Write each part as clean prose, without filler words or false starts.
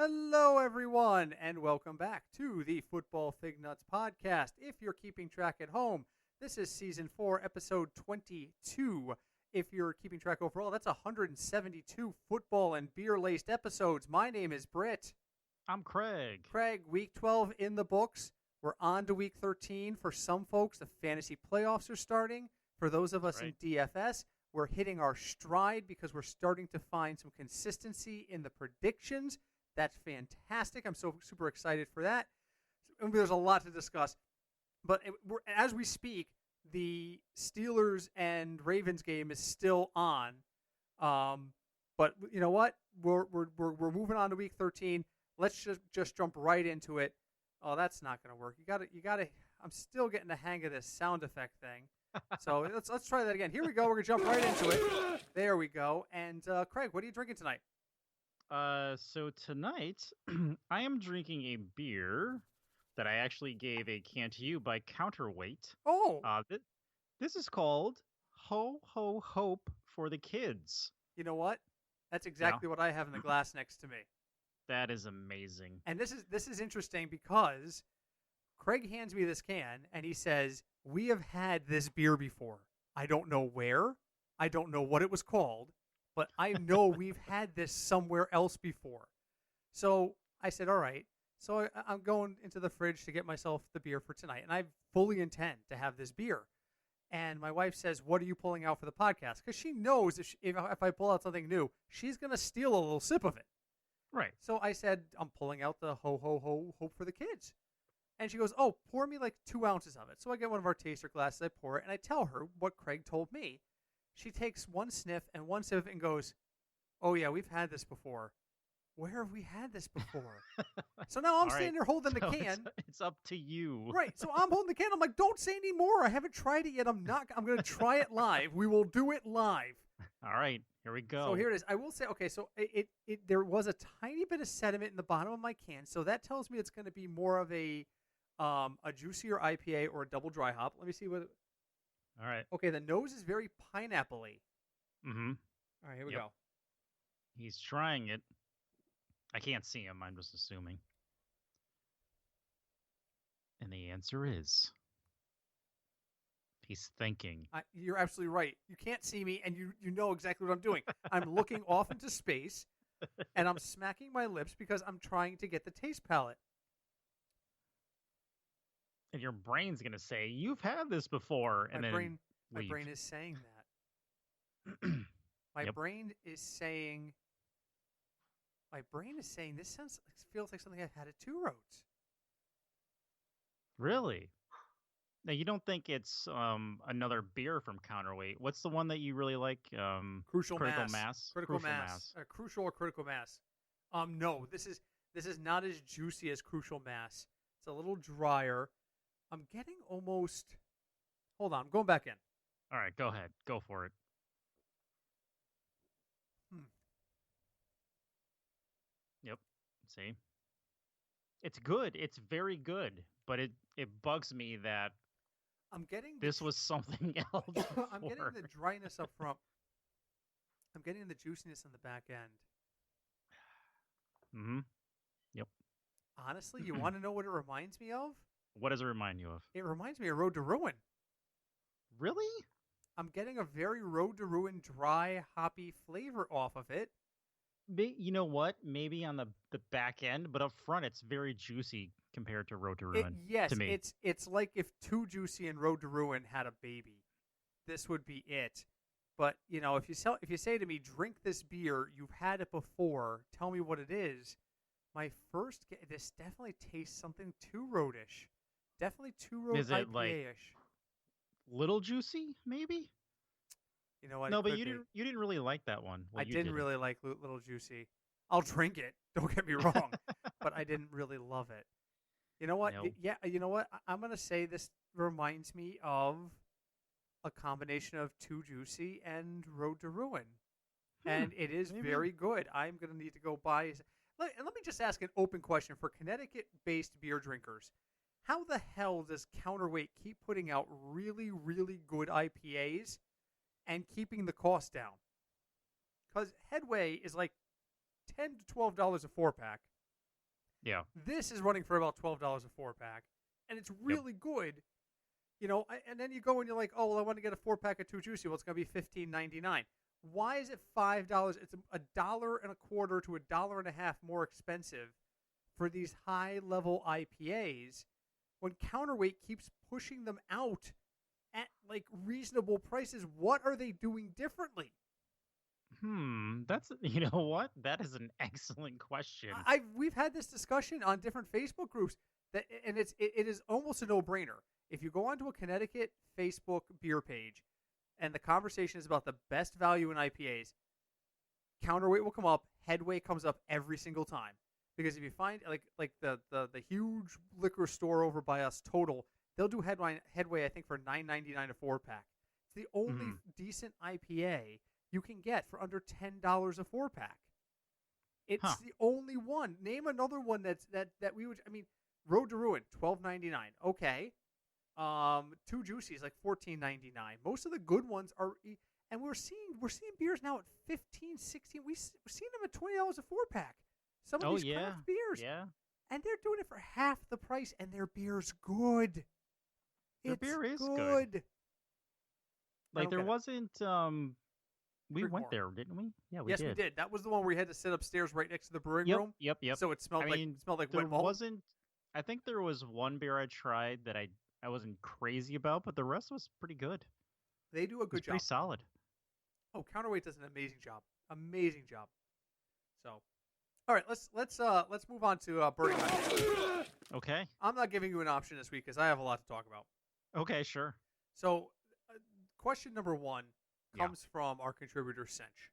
Hello, everyone, and welcome back to the Football Fignuts podcast. If you're keeping track at home, this is season 4, episode 22. If you're keeping track overall, that's 172 football and beer-laced episodes. My name is Britt. I'm Craig. Craig, week 12 in the books. We're on to week 13. For some folks, the fantasy playoffs are starting. For those of us in DFS, we're hitting our stride because we're starting to find some consistency in the predictions. That's fantastic. I'm so super excited for that. There's a lot to discuss. But as we speak, the Steelers and Ravens game is still on. But you know what? We're moving on to week 13. Let's just jump right into it. Oh, that's not going to work. You got to. I'm still getting the hang of this sound effect thing. So let's try that again. Here we go. We're going to jump right into it. There we go. And Craig, what are you drinking tonight? So tonight I am drinking a beer that I actually gave a can to you by Counterweight. Oh, This is called Ho Ho Hope for the Kids. You know what? That's exactly what I have in the glass next to me. That is amazing. And this is interesting because Craig hands me this can and he says, "We have had this beer before. I don't know where. I don't know what it was called, but I know we've had this somewhere else before." So I said, all right. So I'm going into the fridge to get myself the beer for tonight, and I fully intend to have this beer. And my wife says, "What are you pulling out for the podcast?" Because she knows if I pull out something new, she's going to steal a little sip of it. Right. So I said, "I'm pulling out the Ho Ho Ho Hope for the Kids." And she goes, "Oh, pour me like 2 ounces of it." So I get one of our taster glasses, I pour it, and I tell her what Craig told me. She takes one sniff and one sip and goes, "Oh, yeah, we've had this before. Where have we had this before?" So now I'm standing there holding the can. It's up to you. Right. So I'm holding the can. I'm like, "Don't say any more. I haven't tried it yet. I'm going to try it live. We will do it live." All right. Here we go. So here it is. I will say, okay, so there was a tiny bit of sediment in the bottom of my can. So that tells me it's going to be more of a juicier IPA or a double dry hop. Let me see what. All right. Okay, the nose is very pineapple-y. Mm-hmm. All right, here we go. He's trying it. I can't see him. I'm just assuming. And the answer is he's thinking. You're absolutely right. You can't see me, and you know exactly what I'm doing. I'm looking off into space, and I'm smacking my lips because I'm trying to get the taste palate. And your brain's going to say, "You've had this before." And my brain is saying that. My brain is saying this feels like something I've had at Two Roads. Really? Now, you don't think it's another beer from Counterweight? What's the one that you really like? Critical Mass. Critical Mass. Crucial or Critical Mass. No, this is not as juicy as Crucial Mass. It's a little drier. I'm getting almost. Hold on, I'm going back in. All right, go ahead. Go for it. Yep. See? It's good. It's very good. But it bugs me that I'm getting this was something else. I'm getting the dryness up front. I'm getting the juiciness on the back end. Mm-hmm. Yep. Honestly, you want to know what it reminds me of? What does it remind you of? It reminds me of Road to Ruin. Really? I'm getting a very Road to Ruin dry, hoppy flavor off of it. You know what? Maybe on the back end, but up front, it's very juicy compared to Road to Ruin. Yes, to me. It's like if Too Juicy and Road to Ruin had a baby. This would be it. But if you say to me, "Drink this beer, you've had it before, tell me what it is," my first this definitely tastes something Two Roadish. Definitely Two Road IPA-ish. Like little juicy, maybe? You know what? No, but you didn't really like that one. I didn't really like Little Juicy. I'll drink it. Don't get me wrong, but I didn't really love it. You know what? No. You know what? I'm gonna say this reminds me of a combination of Too Juicy and Road to Ruin, and it is very good. I'm gonna need to go buy. Let me just ask an open question for Connecticut-based beer drinkers. How the hell does Counterweight keep putting out really, really good IPAs and keeping the cost down? Because Headway is like $10 to $12 a 4-pack. Yeah. This is running for about $12 a 4-pack, and it's really good. And then you go and you're like, oh, well, I want to get a 4-pack of 2 Juicy. Well, it's going to be $15.99. Why is it $5? It's $1.25 to $1.50 more expensive for these high-level IPAs when Counterweight keeps pushing them out at like reasonable prices. What are they doing differently? That's you know what? That is an excellent question. We've had this discussion on different Facebook groups and it is almost a no-brainer. If you go onto a Connecticut Facebook beer page and the conversation is about the best value in IPAs, Counterweight will come up, Headway comes up every single time. Because if you find like the huge liquor store over by us, Total, they'll do Headway I think for $9.99 a 4-pack. It's the only decent IPA you can get for under $10 a 4-pack. It's the only one. Name another one that we would. I mean, Road to Ruin, $12.99. Okay. 2 Juicies like $14.99. Most of the good ones are, and we're seeing beers now at $15, $16. We've seen them at $20 a 4-pack. Some of these craft beers. Yeah. And they're doing it for half the price, and their beer's good. Their beer is good. Like, there wasn't, we went there, didn't we? Yeah, we did. Yes, we did. That was the one where you had to sit upstairs right next to the brewing room. Yep. So it smelled like there wet malt. wasn't, I think there was one beer I tried that I wasn't crazy about, but the rest was pretty good. They do a good job. Pretty solid. Oh, Counterweight does an amazing job. Amazing job. So, all right, let's move on to Burning Man. Okay. I'm not giving you an option this week because I have a lot to talk about. Okay, sure. So, question number 1 comes from our contributor Cinch.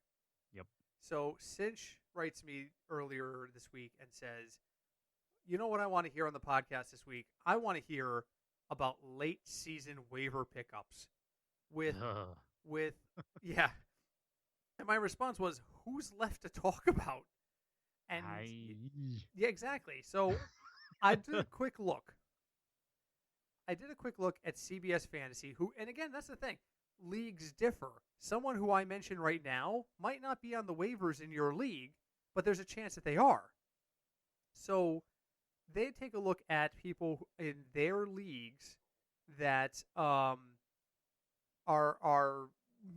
Yep. So Cinch writes me earlier this week and says, "You know what I want to hear on the podcast this week? I want to hear about late season waiver pickups with yeah." And my response was, "Who's left to talk about?" And yeah, exactly. So I did a quick look. at CBS Fantasy, and again, that's the thing. Leagues differ. Someone who I mention right now might not be on the waivers in your league, but there's a chance that they are. So they take a look at people in their leagues that are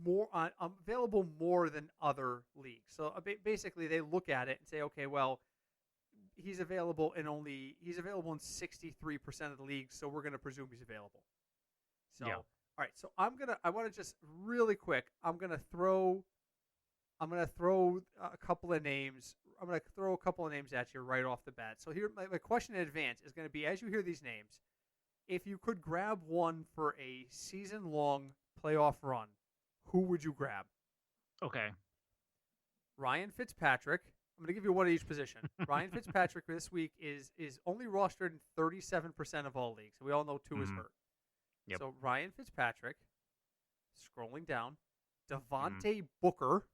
more available more than other leagues. So basically, they look at it and say, okay, well, he's available in 63% of the leagues, so we're going to presume he's available. So, all right. So I want to just really quick. I'm going to throw a couple of names. I'm going to throw a couple of names at you right off the bat. So here, my question in advance is going to be, as you hear these names, if you could grab one for a season-long playoff run, who would you grab? Okay. Ryan Fitzpatrick. I'm going to give you one at each position. Ryan Fitzpatrick this week is only rostered in 37% of all leagues. We all know 2 is hurt. Yep. So Ryan Fitzpatrick, scrolling down, Devontae Booker.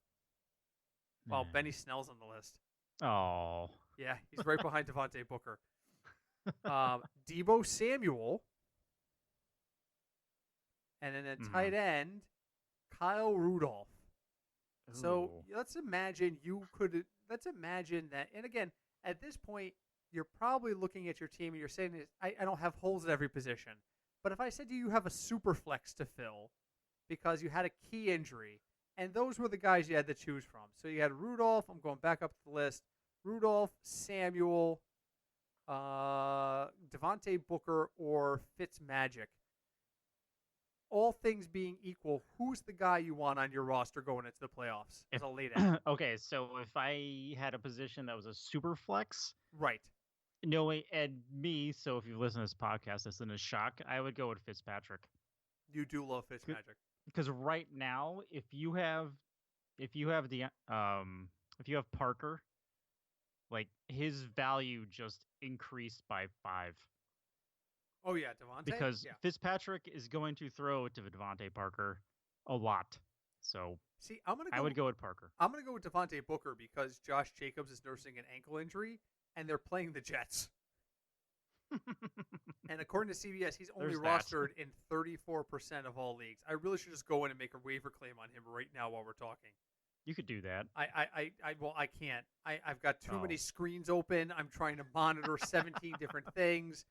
Well, Benny Snell's on the list. Oh. Yeah, he's right behind Devontae Booker. Deebo Samuel. And then at tight end, Kyle Rudolph. Ooh. So let's imagine that. And again, at this point, you're probably looking at your team and you're saying, I don't have holes at every position. But if I said to you, you have a super flex to fill because you had a key injury, and those were the guys you had to choose from. So you had Rudolph. I'm going back up the list. Rudolph, Samuel, Devontae Booker, or Fitzmagic. All things being equal, who's the guy you want on your roster going into the playoffs as a late end? Okay, so if I had a position that was a super flex, right? Knowing me, so if you listen to this podcast, it's in a shock. I would go with Fitzpatrick. You do love Fitzmagic because right now, if you have Parker, like his value just increased by 5. Oh yeah, Devontae. Because Fitzpatrick is going to throw to Devontae Parker a lot. So see, I would go with Parker. I'm gonna go with Devontae Booker because Josh Jacobs is nursing an ankle injury and they're playing the Jets. And according to CBS, he's only rostered in 34% of all leagues. I really should just go in and make a waiver claim on him right now while we're talking. You could do that. Well, I can't. I've got too many Oh. screens open. I'm trying to monitor 17 different things.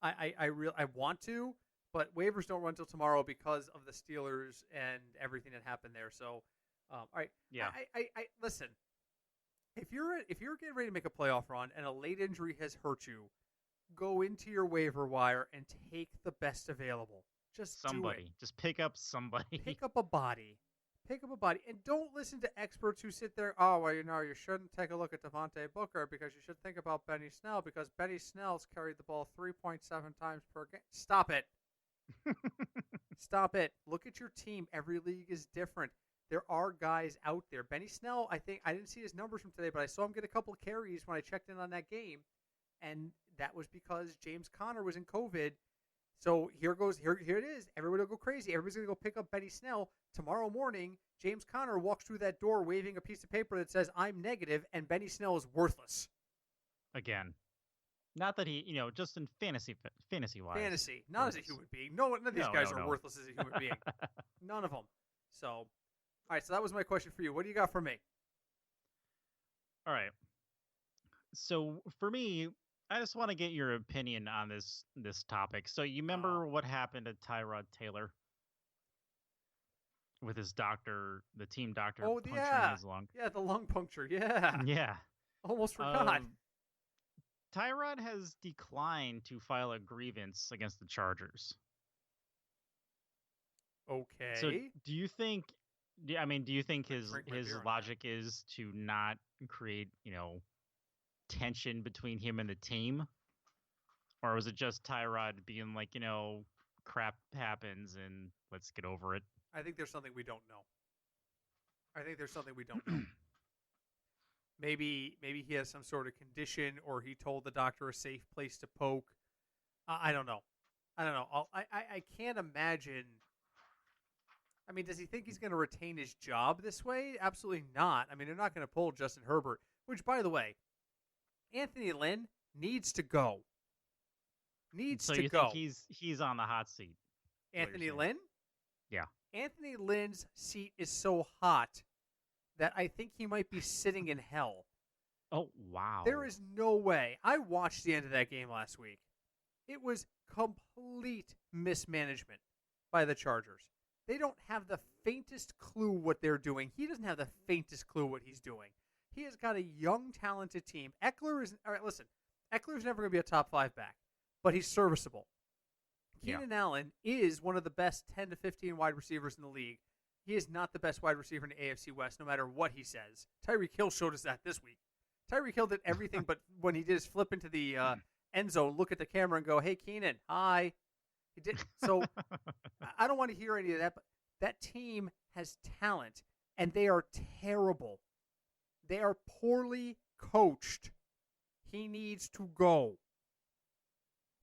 I want to, but waivers don't run till tomorrow because of the Steelers and everything that happened there. So, all right. Yeah. I listen. If you're getting ready to make a playoff run and a late injury has hurt you, go into your waiver wire and take the best available. Just somebody. do it. Just pick up somebody. Pick up a body. Pick up a body. And don't listen to experts who sit there, oh, well, you shouldn't take a look at Devontae Booker because you should think about Benny Snell because Benny Snell's carried the ball 3.7 times per game. Stop it. Stop it. Look at your team. Every league is different. There are guys out there. Benny Snell, I think, I didn't see his numbers from today, but I saw him get a couple of carries when I checked in on that game. And that was because James Conner was in COVID. So here it is. Everybody will go crazy. Everybody's going to go pick up Benny Snell. Tomorrow morning, James Conner walks through that door waving a piece of paper that says, I'm negative, and Benny Snell is worthless. Again. Not that he, just in fantasy-wise. Fantasy. Not as a human being. None of these guys are worthless as a human being. None of them. So, all right, so that was my question for you. What do you got for me? All right. So, for me, I just want to get your opinion on this topic. So you remember what happened to Tyrod Taylor with his doctor, the team doctor puncturing his lung? Yeah, the lung puncture. Yeah. Yeah. Almost forgot. Tyrod has declined to file a grievance against the Chargers. Okay. So do you think his logic is to not create, tension between him and the team? Or was it just Tyrod being like, crap happens and let's get over it? I think there's something we don't know. Maybe he has some sort of condition, or he told the doctor a safe place to poke. I don't know. I can't imagine. I mean, does he think he's going to retain his job this way? Absolutely not. I mean, they're not going to pull Justin Herbert, which, by the way, Anthony Lynn needs to go. So you think he's on the hot seat? Anthony Lynn? Yeah. Anthony Lynn's seat is so hot that I think he might be sitting in hell. Oh, wow. There is no way. I watched the end of that game last week. It was complete mismanagement by the Chargers. They don't have the faintest clue what they're doing. He doesn't have the faintest clue what he's doing. He has got a young, talented team. Eckler's never going to be a top 5 back, but he's serviceable. Keenan Allen is one of the best 10 to 15 wide receivers in the league. He is not the best wide receiver in the AFC West, no matter what he says. Tyreek Hill showed us that this week. Tyreek Hill did everything, but when he did his flip into the end zone, look at the camera and go, "Hey, Keenan, hi." He did. So I don't want to hear any of that, but that team has talent, and they are terrible. They are poorly coached. He needs to go.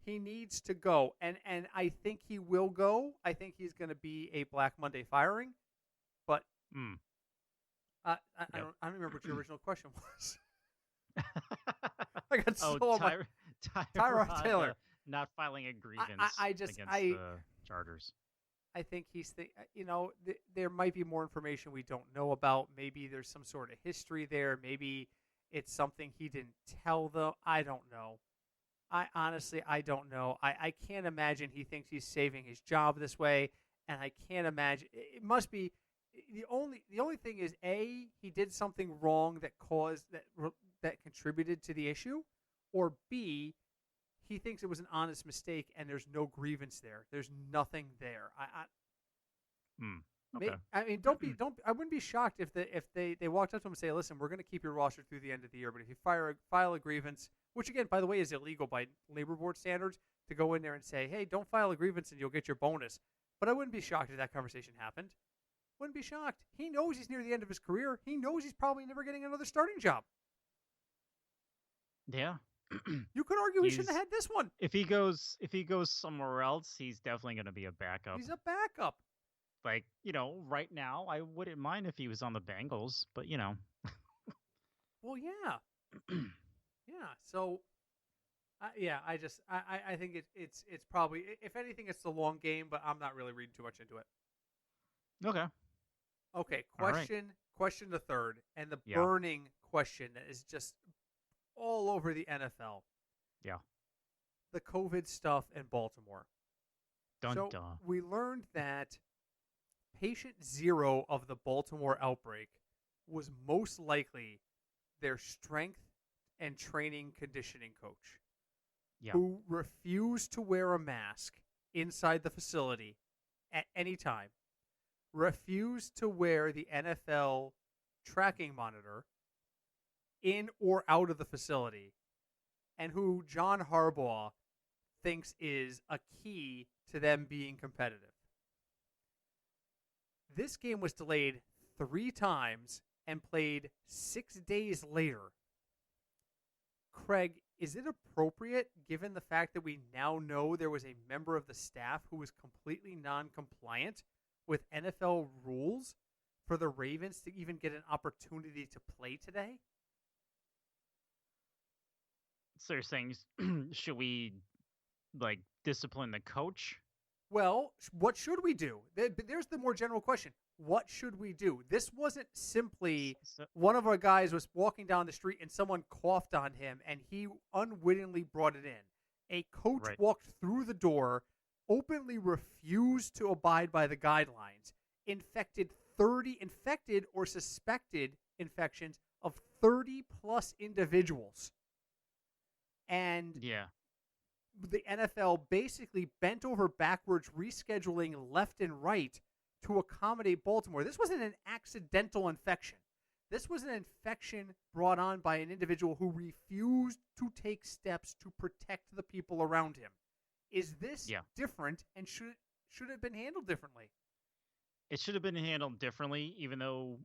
He needs to go, and I think he will go. I think he's going to be a Black Monday firing, but I don't remember what your original question was. I got Tyrod Taylor not filing a grievance against the Chargers. I think there might be more information we don't know about. Maybe there's some sort of history there. Maybe it's something he didn't tell them. I don't know. I don't know. I can't imagine he thinks he's saving his job this way, and I can't imagine. It must be the only thing is he did something wrong that contributed to the issue, or B, he thinks it was an honest mistake and there's no grievance there. There's nothing there. Okay. I mean, I wouldn't be shocked if they walked up to him and say, "Listen, we're going to keep your roster through the end of the year, but if you file a grievance," which again, by the way, is illegal by labor board standards, to go in there and say, "Hey, don't file a grievance and you'll get your bonus." But I wouldn't be shocked if that conversation happened. Wouldn't be shocked. He knows he's near the end of his career. He knows he's probably never getting another starting job. Yeah. You could argue he shouldn't have had this one. If he goes somewhere else, he's definitely going to be a backup. He's a backup. Like, right now, I wouldn't mind if he was on the Bengals, but Well, yeah. Yeah. So, I think it's probably, if anything, it's the long game, but I'm not really reading too much into it. Okay. Okay. Question the third, and the Yeah. burning question that is just all over the NFL. Yeah. The COVID stuff in Baltimore. Dun So dun. we learned that patient 0 of the Baltimore outbreak was most likely their strength and training conditioning coach, Yeah. who refused to wear a mask inside the facility at any time, refused to wear the NFL tracking monitor in or out of the facility, and who John Harbaugh thinks is a key to them being competitive. This game was delayed 3 times and played 6 days later. Craig, is it appropriate, given the fact that we now know there was a member of the staff who was completely non-compliant with NFL rules, for the Ravens to even get an opportunity to play today? So you're saying, should we discipline the coach? Well, what should we do? There's the more general question. What should we do? This wasn't simply one of our guys was walking down the street and someone coughed on him and he unwittingly brought it in. A coach walked through the door, openly refused to abide by the guidelines, infected or suspected infections of 30 plus individuals. And the NFL basically bent over backwards, rescheduling left and right to accommodate Baltimore. This wasn't an accidental infection. This was an infection brought on by an individual who refused to take steps to protect the people around him. Is this different, and should it have been handled differently? It should have been handled differently, even though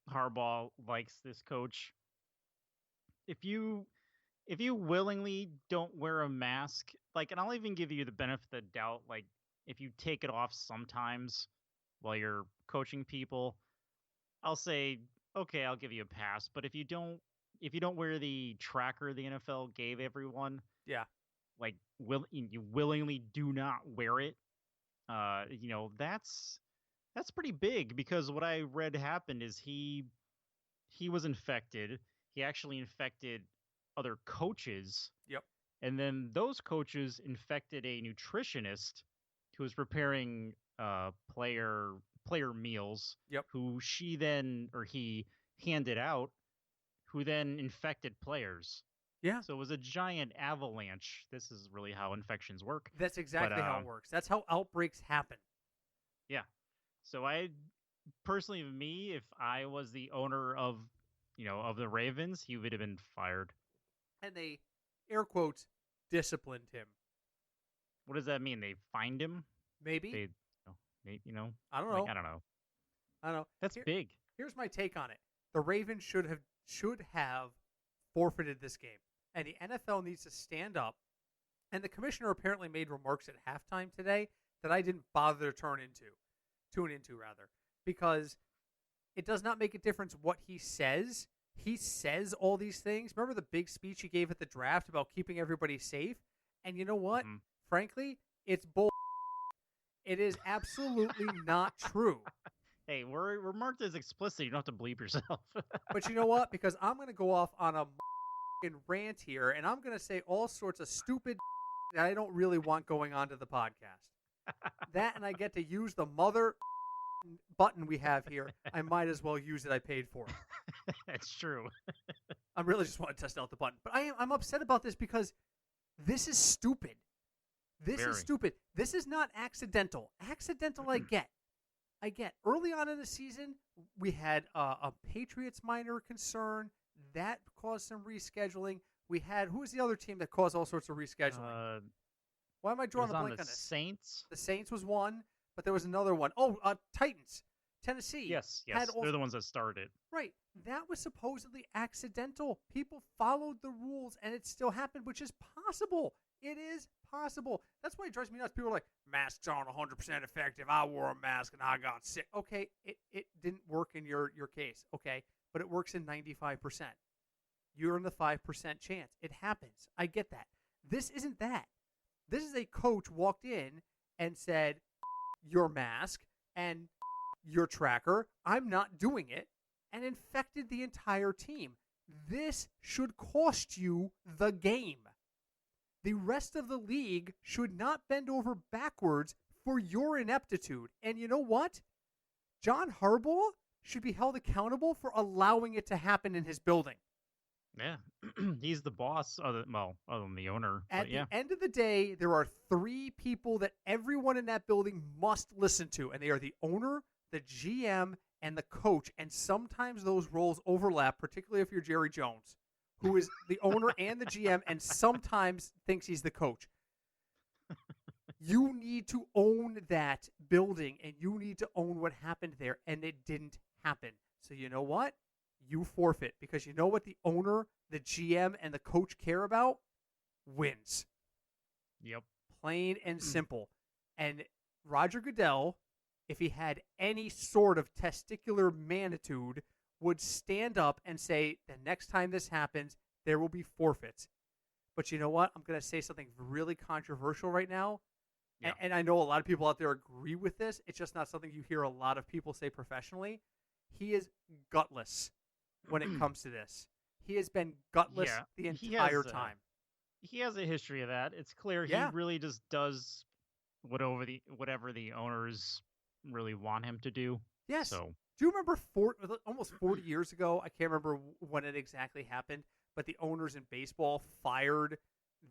Harbaugh likes this coach. If you willingly don't wear a mask, and I'll even give you the benefit of the doubt, if you take it off sometimes while you're coaching people, I'll say, okay, I'll give you a pass. But if you don't wear the tracker the NFL gave everyone, you willingly do not wear it, that's pretty big, because what I read happened is he was infected. He actually infected other coaches. Yep. And then those coaches infected a nutritionist who was preparing player meals. Yep. Who he handed out, who then infected players. Yeah. So it was a giant avalanche. This is really how infections work. That's exactly how it works. That's how outbreaks happen. Yeah. So I personally, if I was the owner of the Ravens, he would have been fired. And they, air quotes, disciplined him. What does that mean? They fined him? Maybe. I don't know. I don't know. That's big. Here's my take on it. The Ravens should have forfeited this game. And the NFL needs to stand up. And the commissioner apparently made remarks at halftime today that I didn't bother to tune into, because it does not make a difference what he says. He says all these things. Remember the big speech he gave at the draft about keeping everybody safe? And you know what? Mm-hmm. Frankly, it's bull. It is absolutely not true. Hey, we're marked as explicit. You don't have to bleep yourself. But you know what? Because I'm going to go off on a rant here, and I'm going to say all sorts of stupid that I don't really want going on to the podcast. That, and I get to use the mother button we have here. I might as well use it. I paid for it. That's true. I really just want to test out the button. But I'm upset about this because this is stupid. This is stupid. This is not accidental. Accidental, I get. Early on in the season, we had a Patriots minor concern. That caused some rescheduling. We had, who was the other team that caused all sorts of rescheduling? Why am I drawing a blank on this? Saints? The Saints was one, but there was another one. Oh, Titans. Tennessee. Yes. They're the ones that started. Right. That was supposedly accidental. People followed the rules, and it still happened, which is possible. It is possible. That's why it drives me nuts. People are like, masks aren't 100% effective. I wore a mask, and I got sick. Okay, it didn't work in your case, okay? But it works in 95%. You're in the 5% chance. It happens. I get that. This isn't that. This is a coach walked in and said, your mask and your tracker, I'm not doing it. and infected the entire team. This should cost you the game. The rest of the league should not bend over backwards for your ineptitude. And you know what? John Harbaugh should be held accountable for allowing it to happen in his building. Yeah, he's the boss, other than the owner. At the end of the day, there are 3 people that everyone in that building must listen to, and they are the owner, the GM, and the coach. And sometimes those roles overlap, particularly if you're Jerry Jones, who is the owner and the GM and sometimes thinks he's the coach. You need to own that building, and you need to own what happened there, and it didn't happen. So you know what? You forfeit, because you know what the owner, the GM, and the coach care about? Wins. Yep. Plain and simple. And Roger Goodell, if he had any sort of testicular manitude, would stand up and say, the next time this happens, there will be forfeits. But you know what? I'm going to say something really controversial right now. Yeah. And I know a lot of people out there agree with this. It's just not something you hear a lot of people say professionally. He is gutless when it comes to this. He has been gutless the entire time. He has a history of that. It's clear he really just does whatever the owners really want him to do. Yes. So, do you remember almost 40 years ago? I can't remember when it exactly happened, but the owners in baseball fired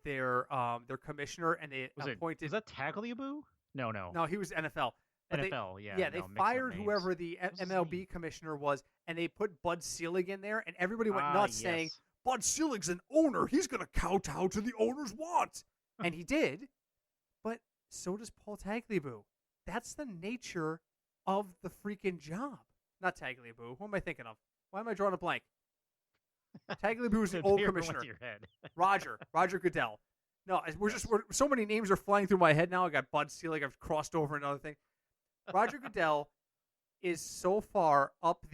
their commissioner, and they appointed. Was that Tagliabue? No. No, he was NFL. But NFL, they fired whoever the MLB commissioner was, and they put Bud Selig in there, and everybody went nuts saying, Bud Selig's an owner. He's going to kowtow to the owner's wants. And he did, but so does Paul Tagliabue. That's the nature of the freaking job. Not Tagliabue. Who am I thinking of? Why am I drawing a blank? Tagliabue's the old commissioner. Roger Goodell. No, we're so many names are flying through my head now. I got Bud Selig. I've crossed over another thing. Roger Goodell is so far up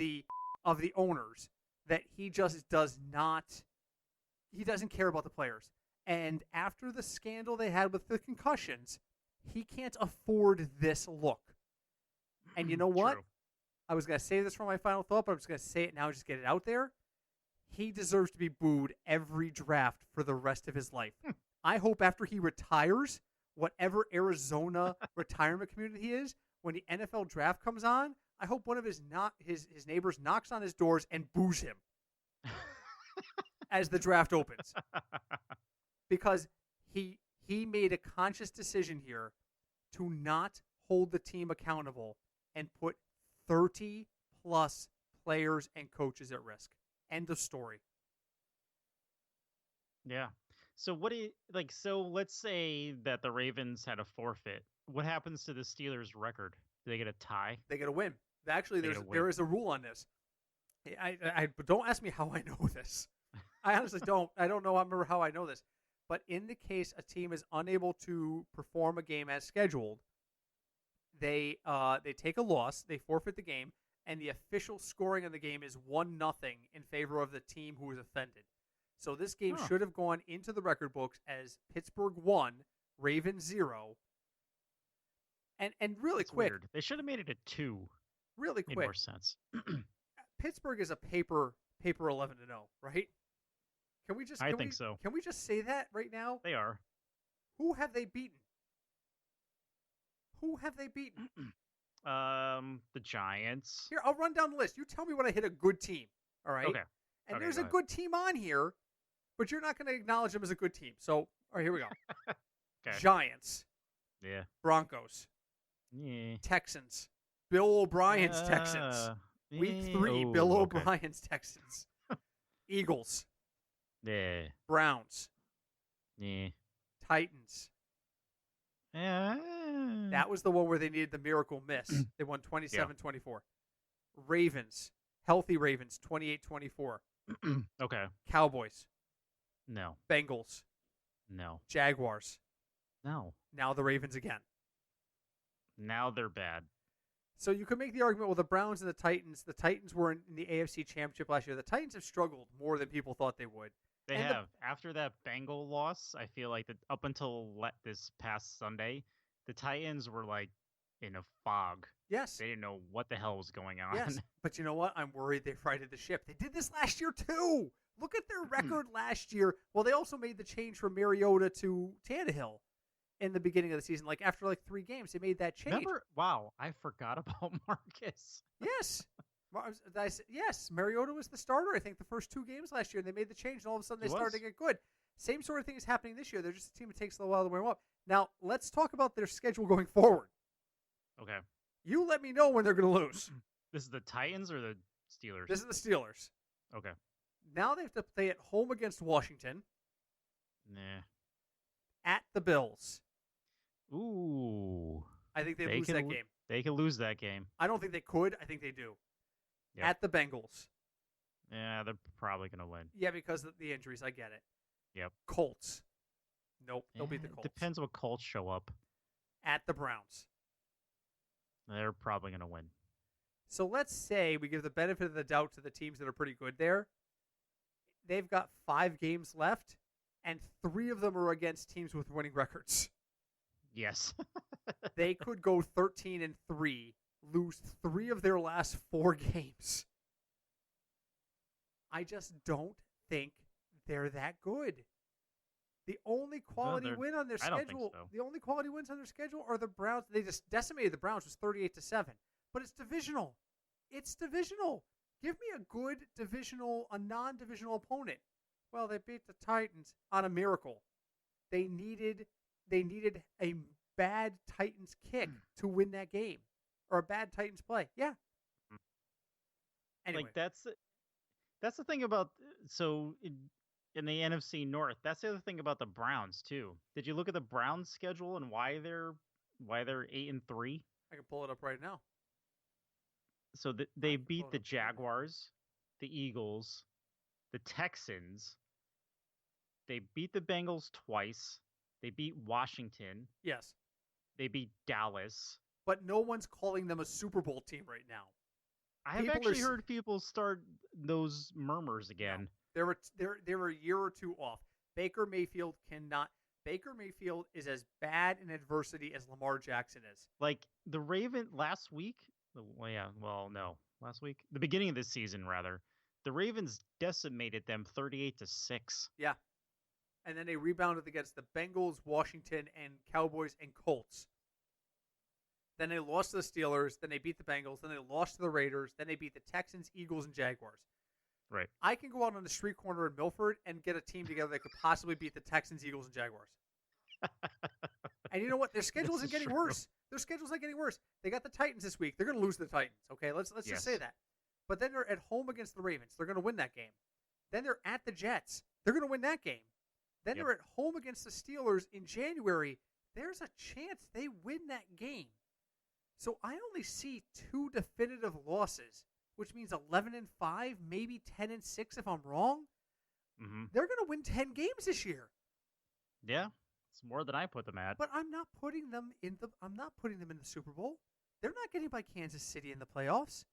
of the owners that he just does not. He doesn't care about the players. And after the scandal they had with the concussions, he can't afford this look. And you know what? True. I was going to say this for my final thought, but I'm just going to say it now, just get it out there. He deserves to be booed every draft for the rest of his life. I hope after he retires, whatever Arizona retirement community he is, when the NFL draft comes on, I hope one of his neighbors knocks on his doors and boos him as the draft opens. Because he made a conscious decision here to not hold the team accountable and put 30-plus players and coaches at risk. End of story. Yeah. So so let's say that the Ravens had a forfeit. What happens to the Steelers' record? Do they get a tie? They get a win. Actually, there is a rule on this. I don't ask me how I know this. I honestly don't. I don't know. I remember how I know this. But in the case a team is unable to perform a game as scheduled, they take a loss. They forfeit the game, and the official scoring of the game is 1-0 in favor of the team who was offended. So this game should have gone into the record books as Pittsburgh 1, Ravens 0. And really That's quick, weird. They should have made it a 2. Really Made quick, more sense. Pittsburgh is a paper 11-0, right? I think so. Can we just say that right now? They are. Who have they beaten? The Giants. Here, I'll run down the list. You tell me when I hit a good team. All right. Okay. And there's a good team on here, but you're not going to acknowledge them as a good team. So, all right, here we go. Okay. Giants. Yeah. Broncos. Yeah. Texans. Bill O'Brien's Texans. Week 3, Bill O'Brien's Texans. Eagles. Yeah. Browns. Yeah. Titans. Yeah. That was the one where they needed the miracle miss. They won 27-24. Ravens. Healthy Ravens, 28-24. Okay. Cowboys. No. Bengals. No. Jaguars. No. Now the Ravens again. Now they're bad. So you could make the argument, well, the Browns and the Titans were in the AFC Championship last year. The Titans have struggled more than people thought they would. They have. After that Bengal loss, I feel like that up until this past Sunday, the Titans were like in a fog. Yes. They didn't know what the hell was going on. Yes. But you know what? I'm worried they righted the ship. They did this last year, too. Look at their record last year. Well, they also made the change from Mariota to Tannehill in the beginning of the season. Like, after, 3 games, they made that change. Remember? Wow, I forgot about Marcus. Yes. Yes, Mariota was the starter, I think, the first 2 games last year, and they made the change, and all of a sudden they started to get good. Same sort of thing is happening this year. They're just a team that takes a little while to warm up. Now, let's talk about their schedule going forward. Okay. You let me know when they're going to lose. This is the Titans or the Steelers? This is the Steelers. Okay. Now they have to play at home against Washington. Nah. At the Bills. Ooh. I think they lose that game. They could lose that game. I don't think they could. I think they do. Yep. At the Bengals. Yeah, they're probably going to win. Yeah, because of the injuries. I get it. Yep. Colts. Nope. They'll beat the Colts. Depends what Colts show up. At the Browns. They're probably going to win. So let's say we give the benefit of the doubt to the teams that are pretty good there. They've got 5 games left, and 3 of them are against teams with winning records. Yes. They could go 13-3, lose 3 of their last 4 games. I just don't think they're that good. The only quality win on their schedule, the only quality wins on their schedule are the Browns. They just decimated the Browns, was 38-7. But it's divisional. It's divisional. Give me a good a non-divisional opponent. Well, they beat the Titans on a miracle. They needed a bad Titans kick to win that game, or a bad Titans play. Yeah. Anyway, that's the thing about in the NFC North. That's the other thing about the Browns too. Did you look at the Browns schedule and why they're 8-3? I can pull it up right now. So they beat the Jaguars, the Eagles, the Texans. They beat the Bengals twice. They beat Washington. Yes. They beat Dallas. But no one's calling them a Super Bowl team right now. I have actually heard people start those murmurs again. No, they were a year or 2 off. Baker Mayfield is as bad in adversity as Lamar Jackson is. Like the Ravens last week. Last week, the beginning of this season, rather, the Ravens decimated them 38-6. Yeah, and then they rebounded against the Bengals, Washington, and Cowboys and Colts. Then they lost to the Steelers. Then they beat the Bengals. Then they lost to the Raiders. Then they beat the Texans, Eagles, and Jaguars. Right. I can go out on the street corner in Milford and get a team together that could possibly beat the Texans, Eagles, and Jaguars. And you know what? Their schedule isn't getting worse. Their schedule's not getting worse. They got the Titans this week. They're going to lose to the Titans. Okay, let's just say that. But then they're at home against the Ravens. They're going to win that game. Then they're at the Jets. They're going to win that game. Then they're at home against the Steelers in January. There's a chance they win that game. So I only see 2 definitive losses, which means 11-5, maybe 10-6 if I'm wrong. Mm-hmm. They're going to win 10 games this year. Yeah. It's more than I put them at. But I'm not putting them in the Super Bowl. They're not getting by Kansas City in the playoffs.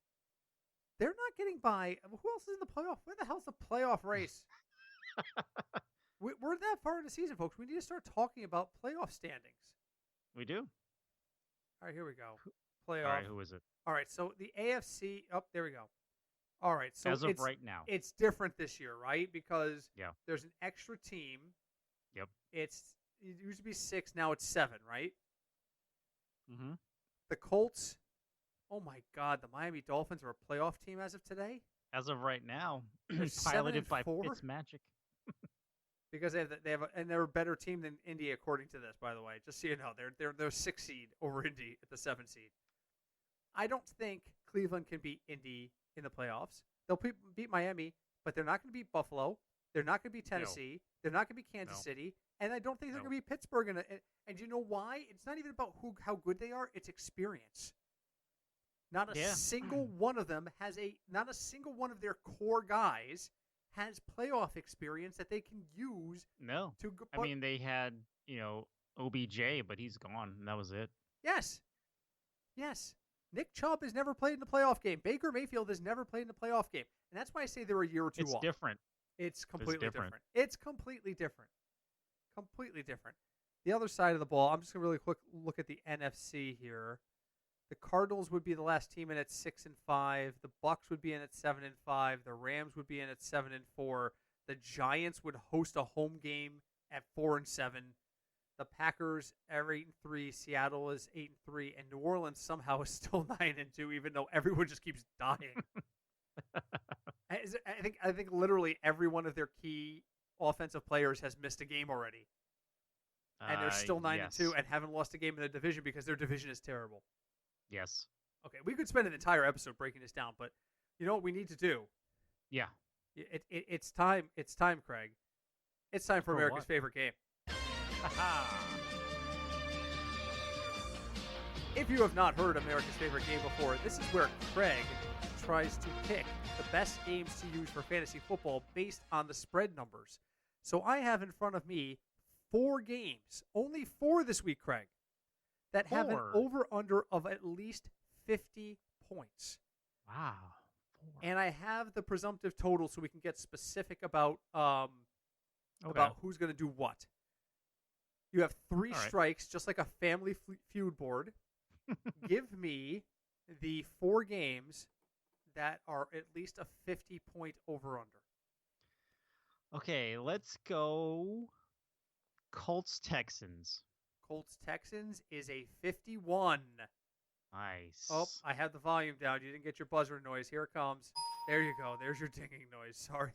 They're not getting by who else is in the playoff? Where the hell's the playoff race? We're that far in the season, folks. We need to start talking about playoff standings. We do. All right, here we go. Playoff. All right, who is it? All right, so the AFC. Oh, there we go. All right, so as of right now, it's different this year, right? Because there's an extra team. Yep. It used to be 6, now it's 7, right? Mm-hmm. The Colts. Oh my God, the Miami Dolphins are a playoff team as of today. As of right now, they're piloted by Fitzmagic. Because they're a better team than Indy, according to this. By the way, just so you know, they're 6 seed over Indy at the 7 seed. I don't think Cleveland can beat Indy in the playoffs. They'll beat Miami, but they're not going to beat Buffalo. They're not going to beat Tennessee. No. They're not going to beat Kansas City. And I don't think they're going to beat Pittsburgh. And you know why? It's not even about how good they are. It's experience. Not a single one of them not a single one of their core guys has playoff experience that they can use. No. I mean, they had, OBJ, but he's gone, and that was it. Yes. Nick Chubb has never played in the playoff game. Baker Mayfield has never played in the playoff game. And that's why I say they're a year or 2 off. It's different. It's completely different. It's completely different. Completely different. The other side of the ball, I'm just going to really quick look at the NFC here. The Cardinals would be the last team in at 6-5. The Bucks would be in at 7-5. The Rams would be in at 7-4. The Giants would host a home game at 4-7. The Packers are 8-3. Seattle is 8-3, and New Orleans somehow is still 9-2, even though everyone just keeps dying. I think literally every one of their key offensive players has missed a game already, and they're still 9-2 and haven't lost a game in the division because their division is terrible. Yes. Okay, we could spend an entire episode breaking this down, but you know what we need to do? Yeah. It's time. It's time, Craig. It's time for America's favorite game. If you have not heard America's favorite game before, this is where Craig tries to pick the best games to use for fantasy football based on the spread numbers. So I have in front of me 4 games, only 4 this week, Craig, that have an over-under of at least 50 points. Wow. 4. And I have the presumptive total so we can get specific about who's going to do what. You have 3 strikes, just like a family feud board. Give me the 4 games that are at least a 50-point over-under. Okay, let's go Colts-Texans. Colts-Texans is a 51. Nice. Oh, I have the volume down. You didn't get your buzzer noise. Here it comes. There you go. There's your dinging noise. Sorry.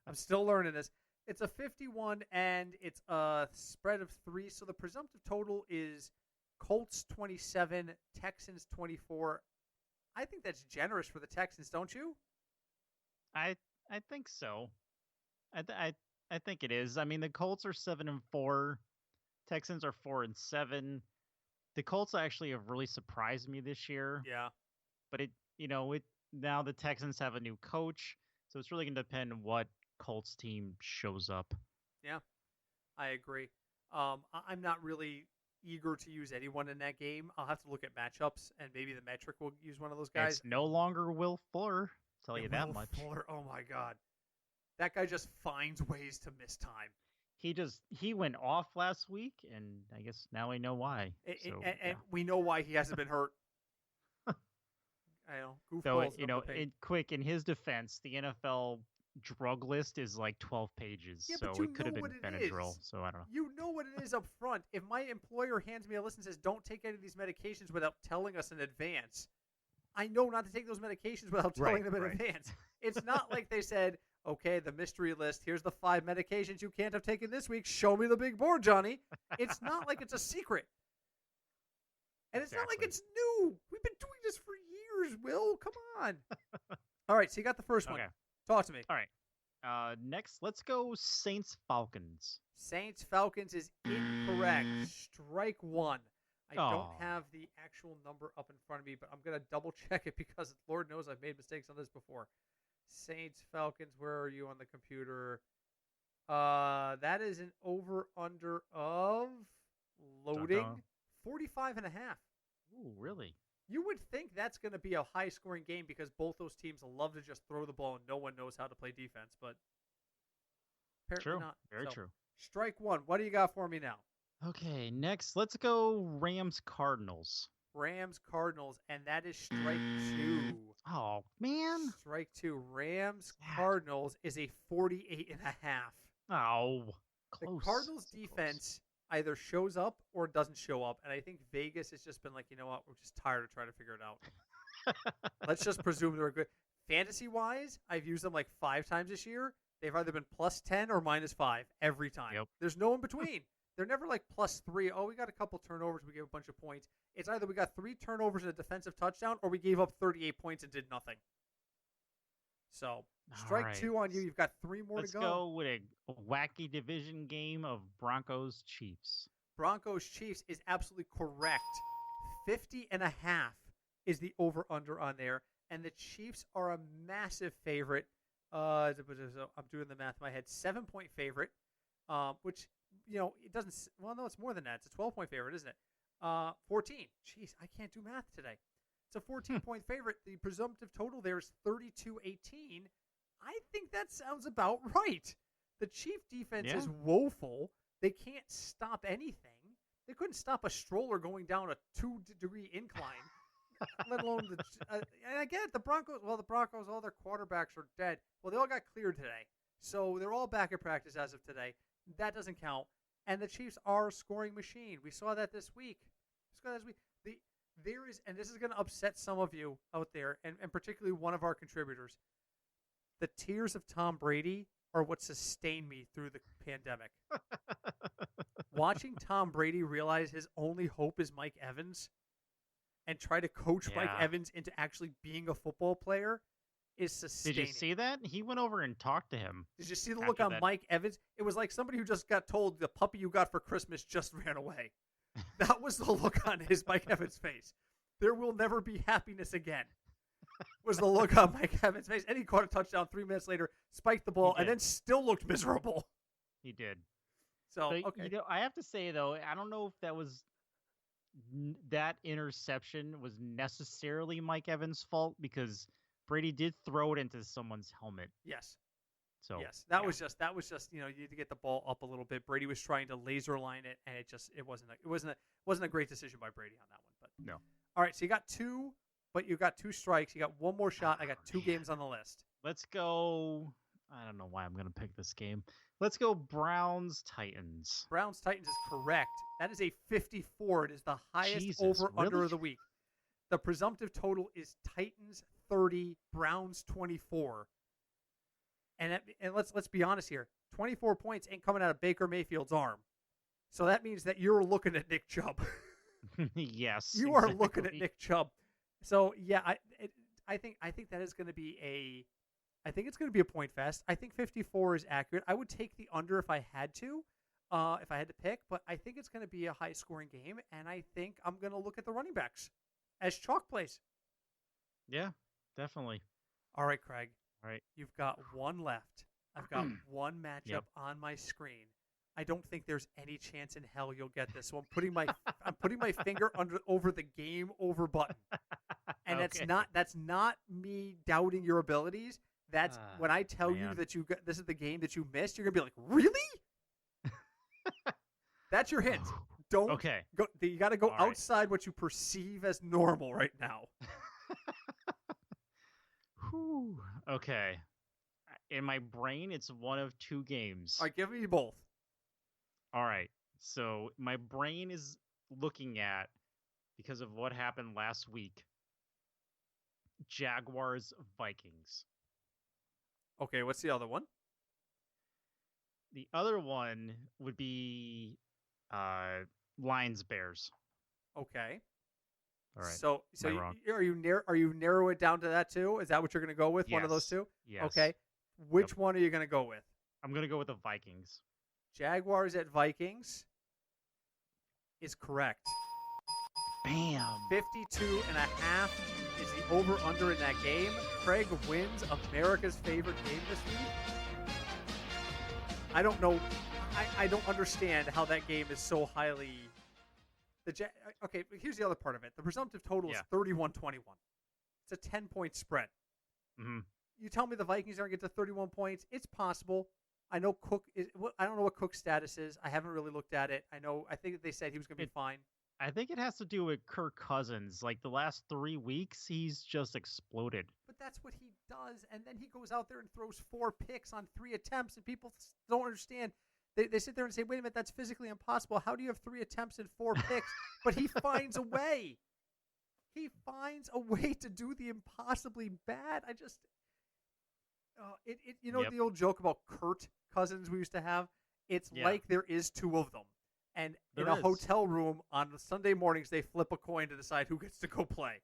I'm still learning this. It's a 51, and it's a spread of 3. So the presumptive total is Colts 27, Texans 24. I think that's generous for the Texans, don't you? I think so. I think it is. I mean, the Colts are 7-4. Texans are 4-7. The Colts actually have really surprised me this year. Yeah. But now the Texans have a new coach, so it's really going to depend on what Colts team shows up. Yeah, I agree. I'm not really eager to use anyone in that game. I'll have to look at matchups, and maybe the metric will use one of those guys. It's no longer Will Fuller. I'll tell you that much. Fuller, oh my God. That guy just finds ways to miss time. He went off last week, and I guess now we know why. And we know why he hasn't been hurt. I know. Goofballs. In his defense, the NFL drug list is like 12 pages, yeah, so it could have been Benadryl. So I don't know. You know what it is up front. If my employer hands me a list and says, "Don't take any of these medications without telling us in advance," I know not to take those medications without telling them in advance. It's not like they said, "Okay, the mystery list. Here's the 5 medications you can't have taken this week. Show me the big board, Johnny." It's not like it's a secret. And it's not like it's new. We've been doing this for years, Will. Come on. All right, so you got the first one. Talk to me. All right. Next, let's go Saints-Falcons. Saints-Falcons is incorrect. Strike 1. I don't have the actual number up in front of me, but I'm going to double check it because Lord knows I've made mistakes on this before. Saints-Falcons, where are you on the computer? That is an over-under of loading 45.5. Ooh, really? You would think that's going to be a high-scoring game because both those teams love to just throw the ball and no one knows how to play defense, but apparently not. Very true. Strike 1. What do you got for me now? Okay, next, let's go Rams-Cardinals. Rams-Cardinals, and that is strike 2. Oh, man. Strike 2. Rams-Cardinals is a 48.5. Oh, close. The Cardinals' defense either shows up or doesn't show up, and I think Vegas has just been like, you know what, we're just tired of trying to figure it out. Let's just presume they're good. Fantasy-wise, I've used them like 5 times this year. They've either been plus 10 or minus 5 every time. Yep. There's no in between. They're never like plus 3. Oh, we got a couple turnovers. We gave a bunch of points. It's either we got 3 turnovers and a defensive touchdown, or we gave up 38 points and did nothing. So, strike 2 on you. You've got 3 more to go. Let's go with a wacky division game of Broncos-Chiefs. Broncos-Chiefs is absolutely correct. 50.5 is the over-under on there. And the Chiefs are a massive favorite. I'm doing the math in my head. 7-point favorite, which, it doesn't – well, no, it's more than that. It's a 12-point favorite, isn't it? 14. Jeez, I can't do math today. It's a 14-point favorite. The presumptive total there is 32-18. I think that sounds about right. The Chief defense is woeful. They can't stop anything. They couldn't stop a stroller going down a 2-degree incline, let alone the. And I get it. The Broncos, all their quarterbacks are dead. Well, they all got cleared today, so they're all back at practice as of today. That doesn't count. And the Chiefs are a scoring machine. We saw that this week. There is, and this is going to upset some of you out there, and particularly one of our contributors. The tears of Tom Brady are what sustained me through the pandemic. Watching Tom Brady realize his only hope is Mike Evans and try to coach Mike Evans into actually being a football player is sustaining. Did you see that? He went over and talked to him. Did you see the look on Mike Evans? It was like somebody who just got told the puppy you got for Christmas just ran away. That was the look on his Mike Evans' face. There will never be happiness again. Was the look on Mike Evans' face. And he caught a touchdown 3 minutes later, spiked the ball, and then still looked miserable. He did. So, okay. I have to say, though, I don't know if that interception was necessarily Mike Evans' fault, because Brady did throw it into someone's helmet. Yes. So yes, that was just you need to get the ball up a little bit. Brady was trying to laser line it, and it wasn't a great decision by Brady on that one. But no. All right, so you got 2, but you got 2 strikes. You got one more shot. I got 2 games on the list. Let's go. I don't know why I'm going to pick this game. Let's go Browns-Titans. Browns-Titans is correct. That is a 54. It is the highest over-under of the week. The presumptive total is Titans 30, Browns 24. And let's be honest here. 24 points ain't coming out of Baker Mayfield's arm. So that means that you're looking at Nick Chubb. Yes. You are looking at Nick Chubb. So yeah, I think that is going to be it's going to be a point fest. I think 54 is accurate. I would take the under if I had to pick, but I think it's going to be a high scoring game, and I think I'm going to look at the running backs as chalk plays. Yeah, definitely. All right, Craig. All right. You've got one left. I've got one matchup on my screen. I don't think there's any chance in hell you'll get this. So I'm putting my finger over the game over button. And that's not me doubting your abilities. That's when I tell you that this is the game that you missed, you're going to be like, "Really?" That's your hint. Don't go. You got to go outside what you perceive as normal right now. Whew. Okay. In my brain, it's one of 2 games. All right, give me both. All right. So my brain is looking at, because of what happened last week, Jaguars-Vikings. Okay, what's the other one? The other one would be Lions-Bears. Okay. All right. So are you narrow it down to that too? Is that what you're going to go with? Yes. One of those two? Yes. Okay. Which one are you going to go with? I'm going to go with the Vikings. Jaguars at Vikings is correct. Bam. 52.5 is the over-under in that game. Craig wins America's favorite game this week. I don't know. I don't understand how that game is so highly... Okay, but here's the other part of it. The presumptive total is 31-21. It's a 10-point spread. Mm-hmm. You tell me the Vikings aren't get to 31 points. It's possible. I know Cook is. I don't know what Cook's status is. I haven't really looked at it. I think they said he was going to be fine. I think it has to do with Kirk Cousins. Like the last 3 weeks, he's just exploded. But that's what he does. And then he goes out there and throws 4 picks on 3 attempts, and people don't understand. They sit there and say, wait a minute, that's physically impossible. How do you have 3 attempts and 4 picks? But he finds a way. He finds a way to do the impossibly bad. I just... the old joke about Kurt Cousins we used to have? It's like there is 2 of them. And in a hotel room on Sunday mornings, they flip a coin to decide who gets to go play.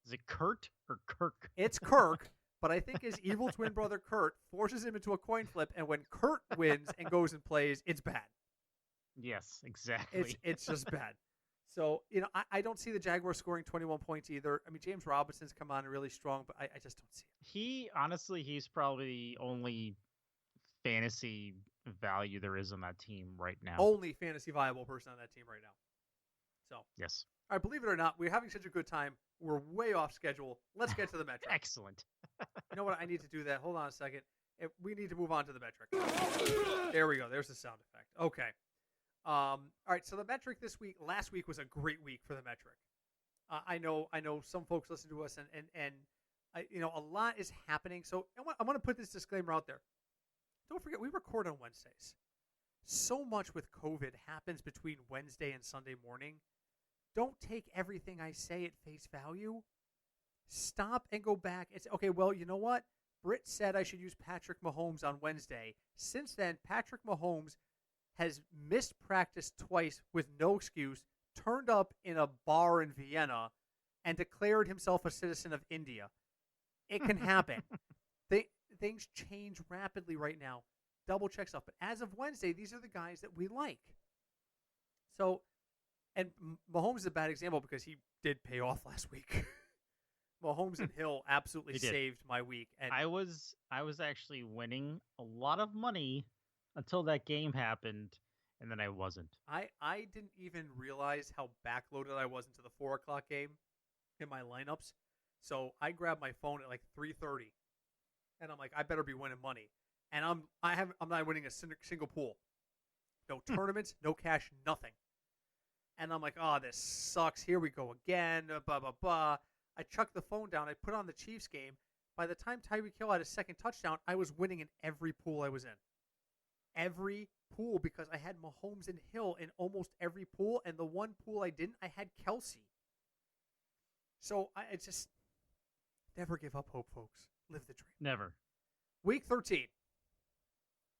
Is it Kurt or Kirk? It's Kirk, but I think his evil twin brother Kurt forces him into a coin flip, and when Kurt wins and goes and plays, it's bad. Yes, exactly. It's just bad. So, I don't see the Jaguars scoring 21 points either. I mean, James Robinson's come on really strong, but I just don't see it. He's probably the only fantasy value there is on that team right now. Only fantasy viable person on that team right now. So, yes. All right, believe it or not, we're having such a good time. We're way off schedule. Let's get to the metric. Excellent. You know what? I need to do that. Hold on a second. We need to move on to the metric. There we go. There's the sound effect. Okay. All right, so the metric last week was a great week for the metric. I know some folks listen to us, and a lot is happening. So I want to put this disclaimer out there. Don't forget, we record on Wednesdays. So much with COVID happens between Wednesday and Sunday morning. Don't take everything I say at face value. Stop and go back. It's okay. Well, you know what? Britt said I should use Patrick Mahomes on Wednesday. Since then, Patrick Mahomes has missed practice twice with no excuse, turned up in a bar in Vienna, and declared himself a citizen of India. It can happen. Things change rapidly right now. Double check stuff. But as of Wednesday, these are the guys that we like. So, and Mahomes is a bad example because he did pay off last week. Mahomes and Hill absolutely saved my week. And I was actually winning a lot of money until that game happened, and then I wasn't. I didn't even realize how backloaded I was into the 4 o'clock game in my lineups. So I grabbed my phone at like 3:30, and I'm like, I better be winning money. And I'm not winning a single pool, no tournaments, no cash, nothing. And I'm like, oh, this sucks. Here we go again. Blah blah blah. I chucked the phone down. I put on the Chiefs game. By the time Tyreek Hill had a second touchdown, I was winning in every pool I was in. Every pool, because I had Mahomes and Hill in almost every pool, and the one pool I didn't, I had Kelsey. So I just never give up hope, folks. Live the dream. Never. Week 13.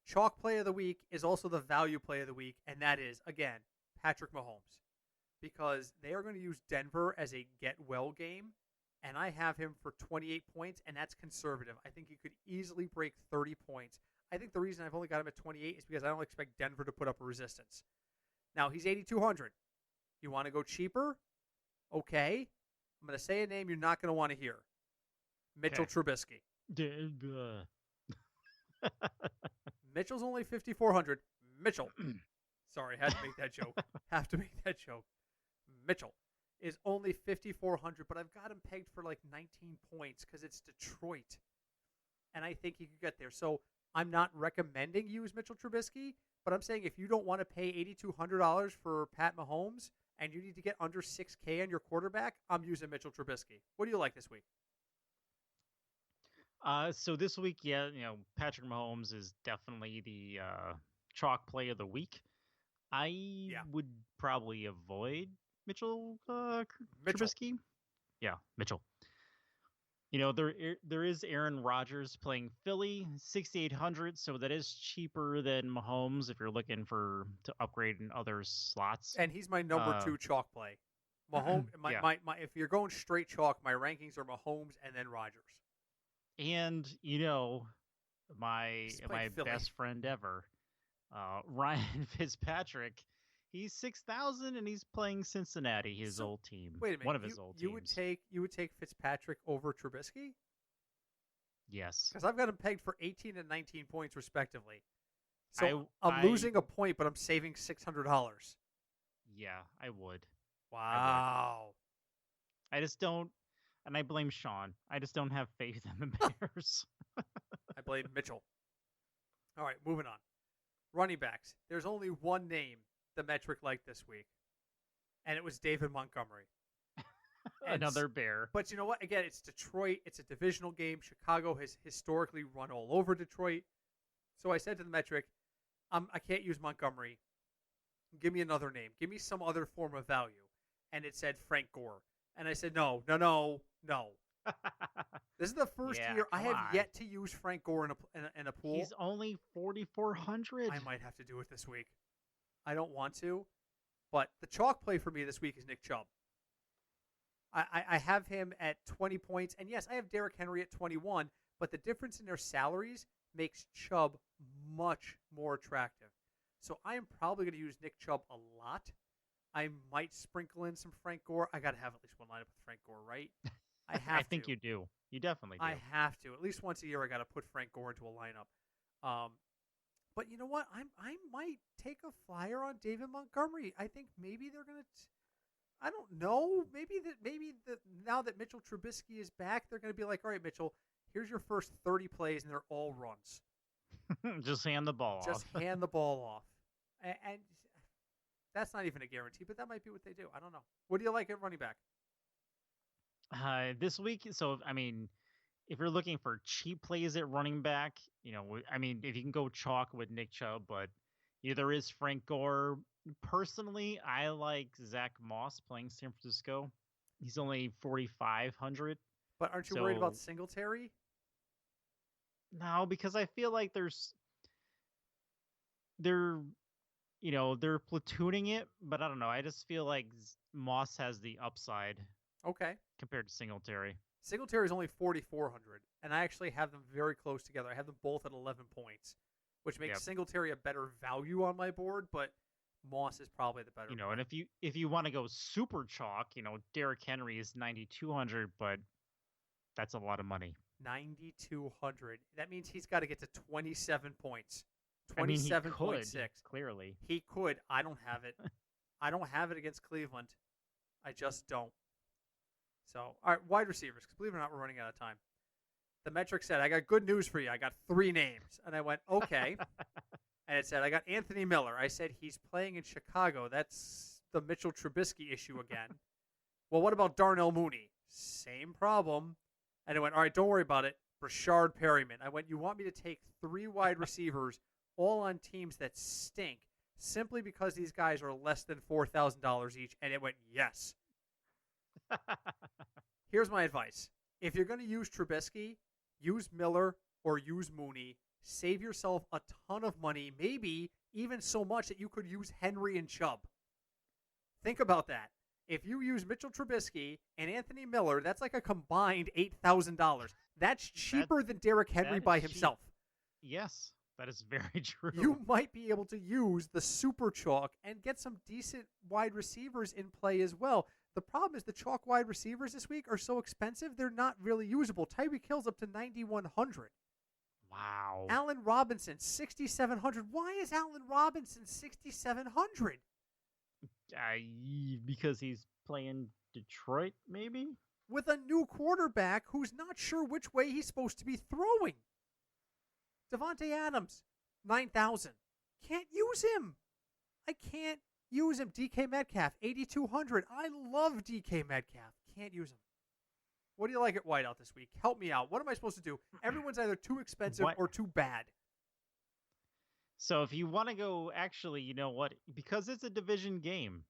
Chalk play of the week is also the value play of the week, and that is, again, Patrick Mahomes. Because they are going to use Denver as a get-well game, and I have him for 28 points, and that's conservative. I think he could easily break 30 points. I think the reason I've only got him at 28 is because I don't expect Denver to put up a resistance. Now, he's 8,200. You want to go cheaper? Okay. I'm going to say a name you're not going to want to hear. Mitchell Trubisky. Mitchell's only 5,400. Mitchell. Sorry, had to make that joke. Mitchell is only 5,400, but I've got him pegged for like 19 points because it's Detroit. And I think he could get there. So I'm not recommending you use Mitchell Trubisky, but I'm saying if you don't want to pay $8,200 for Pat Mahomes and you need to get under 6K on your quarterback, I'm using Mitchell Trubisky. What do you like this week? So this week, Patrick Mahomes is definitely the chalk play of the week. I would probably avoid Mitchell Trubisky. Yeah, Mitchell. There is Aaron Rodgers playing Philly, 6,800, so that is cheaper than Mahomes if you're looking to upgrade in other slots. And he's my number 2 chalk play. Mahomes. If you're going straight chalk, my rankings are Mahomes and then Rodgers. And my best friend ever, Ryan Fitzpatrick. He's 6,000 and he's playing Cincinnati, his old team. Wait a minute. One of his old teams. You would take Fitzpatrick over Trubisky? Yes. Because I've got him pegged for 18 and 19 points respectively. So I'm losing a point, but I'm saving $600. Yeah, I would. Wow. I just don't, and I blame Sean. I just don't have faith in the Bears. I blame Mitchell. All right, moving on. Running backs. There's only one name the metric liked this week, and it was David Montgomery. Another Bear. But you know what? Again, it's Detroit. It's a divisional game. Chicago has historically run all over Detroit. So I said to the metric, I can't use Montgomery. Give me another name. Give me some other form of value. And it said Frank Gore. And I said, no. This is the first year I have yet to use Frank Gore in a pool. He's only 4,400. I might have to do it this week. I don't want to, but the chalk play for me this week is Nick Chubb. I have him at 20 points, and yes, I have Derrick Henry at 21, but the difference in their salaries makes Chubb much more attractive. So I am probably going to use Nick Chubb a lot. I might sprinkle in some Frank Gore. I got to have at least one lineup with Frank Gore, right? I have I think you do. You definitely do. I have to. At least once a year, I got to put Frank Gore into a lineup. But you know what? I might take a flyer on David Montgomery. I think maybe they're going to. I don't know. Maybe now that Mitchell Trubisky is back, they're going to be like, all right, Mitchell, here's your first 30 plays, and they're all runs. Just hand the ball off. Just hand the ball off. And That's not even a guarantee, but that might be what they do. I don't know. What do you like at running back? This week, so I mean, if you're looking for cheap plays at running back, I mean, if you can go chalk with Nick Chubb, but there is Frank Gore. Personally, I like Zach Moss playing San Francisco. He's only 4,500. But aren't you worried about Singletary? No, because I feel like they're platooning it, but I don't know. I just feel like Moss has the upside. Okay. Compared to Singletary. Singletary is only 4,400, and I actually have them very close together. I have them both at 11 points, which makes Singletary a better value on my board, but Moss is probably the better. And if you want to go super chalk, Derrick Henry is 9,200, but that's a lot of money. 9,200. That means he's got to get to 27 points. 27.6. I mean, he could, clearly. He could. I don't have it. I don't have it against Cleveland. I just don't. So, all right, wide receivers, because believe it or not, we're running out of time. The metric said, I got good news for you. I got 3 names. And I went, okay. And it said, I got Anthony Miller. I said, he's playing in Chicago. That's the Mitchell Trubisky issue again. Well, what about Darnell Mooney? Same problem. And I went, all right, don't worry about it. Rashard Perryman. I went, you want me to take 3 wide receivers all on teams that stink simply because these guys are less than $4,000 each? And it went, yes. Here's my advice. If you're going to use Trubisky, use Miller or use Mooney. Save yourself a ton of money, maybe even so much that you could use Henry and Chubb. Think about that. If you use Mitchell Trubisky and Anthony Miller, that's like a combined $8,000. That's cheaper than Derrick Henry by himself. Yes, that is very true. You might be able to use the super chalk and get some decent wide receivers in play as well. The problem is the chalk wide receivers this week are so expensive, they're not really usable. Tyreek Hill's up to 9,100. Wow. Allen Robinson, 6,700. Why is Allen Robinson 6,700? Because he's playing Detroit, maybe? With a new quarterback who's not sure which way he's supposed to be throwing. Devontae Adams, 9,000. Can't use him. I can't use him. DK Metcalf, 8,200. I love DK Metcalf. Can't use him. What do you like at wideout this week? Help me out. What am I supposed to do? Everyone's either too expensive or too bad. So if you want to go, actually, you know what? Because it's a division game,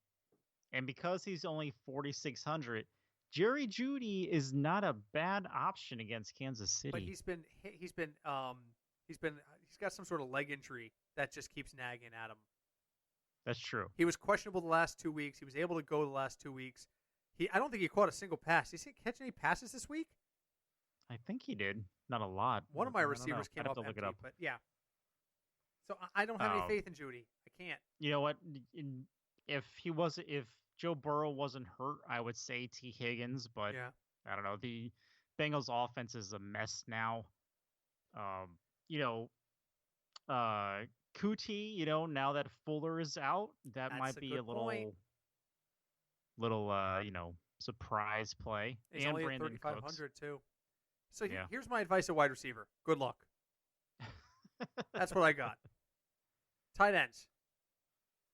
and because he's only 4,600, Jerry Jeudy is not a bad option against Kansas City. But he's got some sort of leg injury that just keeps nagging at him. That's true. He was questionable the last 2 weeks. He was able to go the last 2 weeks. I don't think he caught a single pass. Did he catch any passes this week? I think he did. Not a lot. One of my receivers came up empty, but yeah. So I don't have any faith in Jeudy. I can't. You know what? If Joe Burrow wasn't hurt, I would say T. Higgins, but yeah. I don't know. The Bengals offense is a mess now. Kuti, now that Fuller is out, that might be a little surprise play. He's and only Brandon at 3,500 Cooks. too. So here's my advice at wide receiver. Good luck. That's what I got. Tight ends.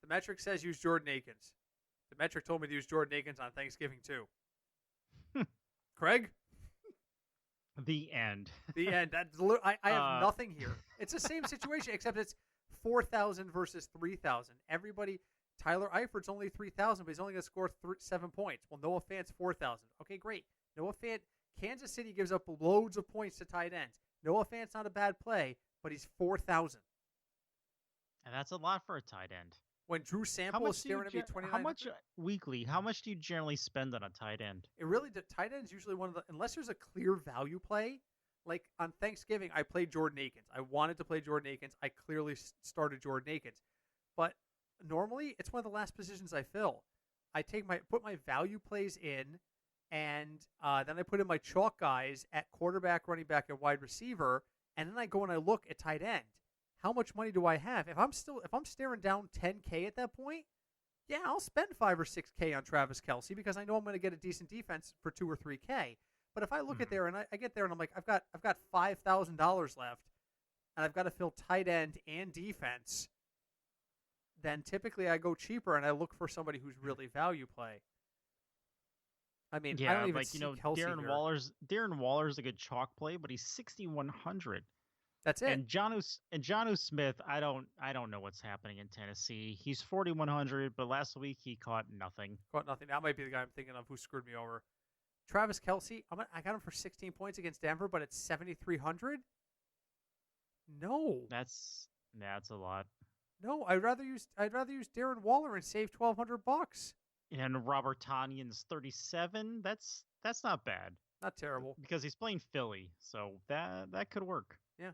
The metric says use Jordan Akins. The metric told me to use Jordan Akins on Thanksgiving too. Craig? The end. The end. I have nothing here. It's the same situation, except it's 4,000 versus 3,000. Everybody, Tyler Eifert's only 3,000, but he's only going to score 7 points. Well, Noah Fant's 4,000. Okay, great. Noah Fant, Kansas City gives up loads of points to tight ends. Noah Fant's not a bad play, but he's 4,000. And that's a lot for a tight end. When Drew Sample is staring at me 2,900. How much weekly? How much do you generally spend on a tight end? Tight end is usually one of the, unless there's a clear value play. Like on Thanksgiving, I played Jordan Akins. I wanted to play Jordan Akins. I clearly started Jordan Akins. But normally, it's one of the last positions I fill. I put my value plays in, and then I put in my chalk guys at quarterback, running back, and wide receiver, and then I go and I look at tight end. How much money do I have? If I'm staring down $10K at that point, yeah, I'll spend $5 or $6K on Travis Kelce because I know I'm going to get a decent defense for $2 or $3K. But if I look at there and I get there and I'm like, I've got $5,000 left, and I've got to fill tight end and defense. then typically I go cheaper and I look for somebody who's really value play. I mean, I don't even see Kelsey Darren here. Darren Waller's a good chalk play, but he's 6,100. That's it. And Jonnu Smith, I don't know what's happening in Tennessee. He's 4,100, but last week he caught nothing. Caught nothing. That might be the guy I'm thinking of who screwed me over. Travis Kelsey, I got him for 16 points against Denver, but it's 7,300. No, that's a lot. No, I'd rather use Darren Waller and save $1,200. And Robert Tonyan's 37. That's not bad. Not terrible because he's playing Philly, so that could work. Yeah.